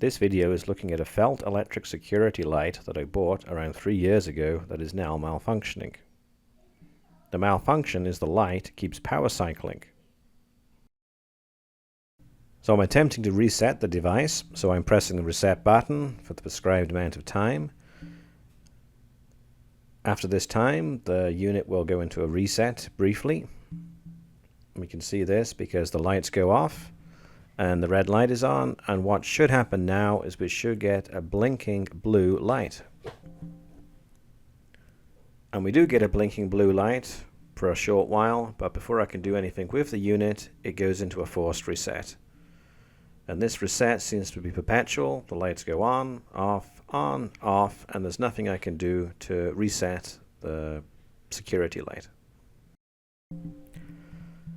This video is looking at a Feit electric security light that I bought around 3 years ago that is now malfunctioning. The malfunction is the light keeps power cycling. So I'm attempting to reset the device, so I'm pressing the reset button for the prescribed amount of time. After this time, the unit will go into a reset briefly. We can see this because the lights go off and the red light is on, and what should happen now is we should get a blinking blue light. And we do get a blinking blue light for a short while, but before I can do anything with the unit, it goes into a forced reset. And this reset seems to be perpetual. The lights go on, off, and there's nothing I can do to reset the security light.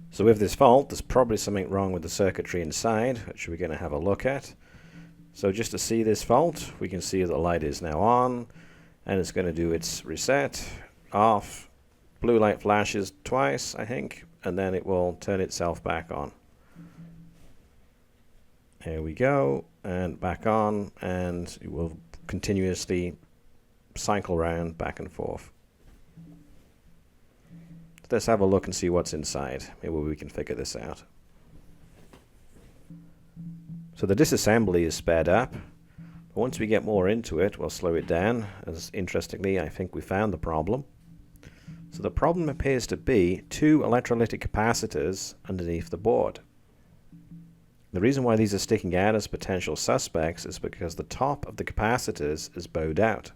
So with this fault, there's probably something wrong with the circuitry inside, which we're going to have a look at. So just to see this fault, we can see the light is now on, and it's going to do its reset, off, blue light flashes twice, I think, and then it will turn itself back on. Here we go, and back on, and it will continuously cycle around back and forth. Let's have a look and see what's inside. Maybe we can figure this out. So the disassembly is sped up. But once we get more into it, we'll slow it down, as interestingly I think we found the problem. So the problem appears to be 2 electrolytic capacitors underneath the board. The reason why these are sticking out as potential suspects is because the top of the capacitors is bowed out.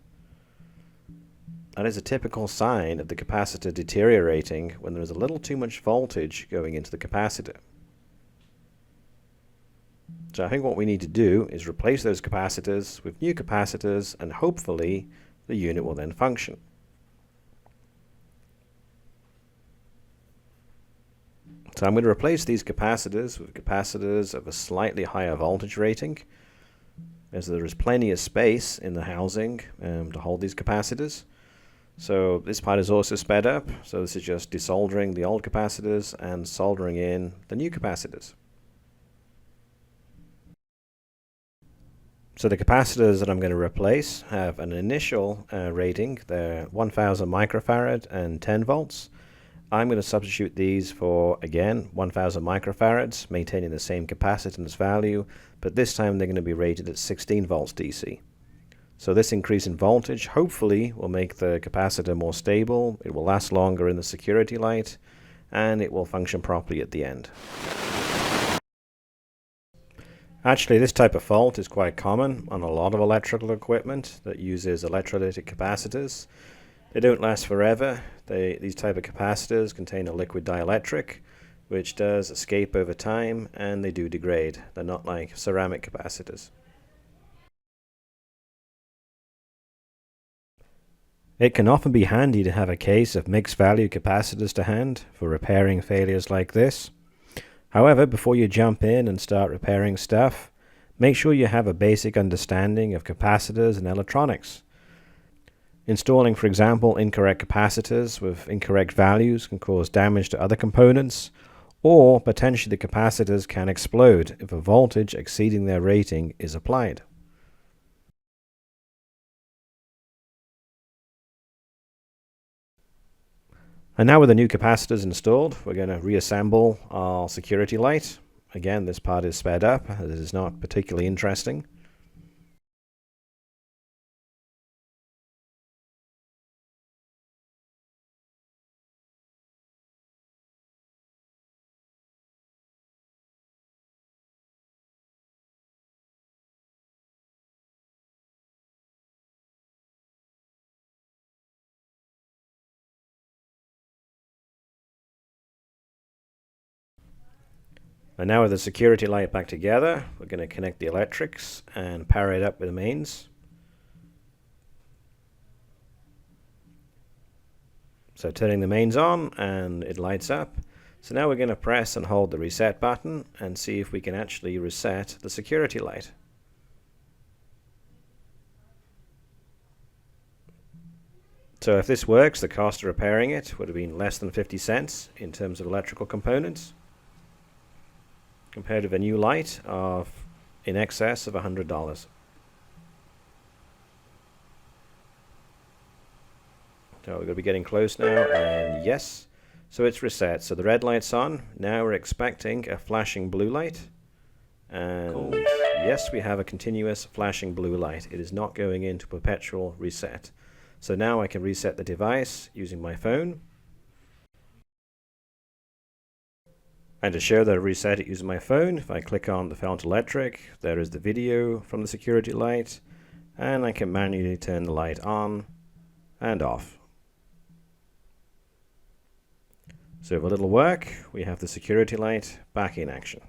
That is a typical sign of the capacitor deteriorating when there is a little too much voltage going into the capacitor. So I think what we need to do is replace those capacitors with new capacitors, and hopefully the unit will then function. So I'm going to replace these capacitors with capacitors of a slightly higher voltage rating, as there is plenty of space in the housing to hold these capacitors. So this part is also sped up, so this is just desoldering the old capacitors and soldering in the new capacitors. So the capacitors that I'm going to replace have an initial rating. They're 1000 microfarad and 10 volts. I'm going to substitute these for, again, 1000 microfarads, maintaining the same capacitance value, but this time they're going to be rated at 16 volts DC. So this increase in voltage hopefully will make the capacitor more stable, it will last longer in the security light, and it will function properly at the end. Actually, this type of fault is quite common on a lot of electrical equipment that uses electrolytic capacitors. They don't last forever. These type of capacitors contain a liquid dielectric, which does escape over time, and they do degrade. They're not like ceramic capacitors. It can often be handy to have a case of mixed value capacitors to hand for repairing failures like this. However, before you jump in and start repairing stuff, make sure you have a basic understanding of capacitors and electronics. Installing, for example, incorrect capacitors with incorrect values can cause damage to other components, or potentially the capacitors can explode if a voltage exceeding their rating is applied. And now with the new capacitors installed, we're going to reassemble our security light. Again, this part is sped up, as it is not particularly interesting. And now with the security light back together, we're going to connect the electrics and power it up with the mains. So turning the mains on and it lights up. So now we're going to press and hold the reset button and see if we can actually reset the security light. So if this works, the cost of repairing it would have been less than 50 cents in terms of electrical components, compared with a new light of in excess of $100. So we're going to be getting close now, and yes, so it's reset. So the red light's on. Now we're expecting a flashing blue light, and cool. Yes, we have a continuous flashing blue light. It is not going into perpetual reset. So now I can reset the device using my phone. And to show that I reset it using my phone, if I click on the Feit electric, there is the video from the security light, and I can manually turn the light on and off. So with a little work, we have the security light back in action.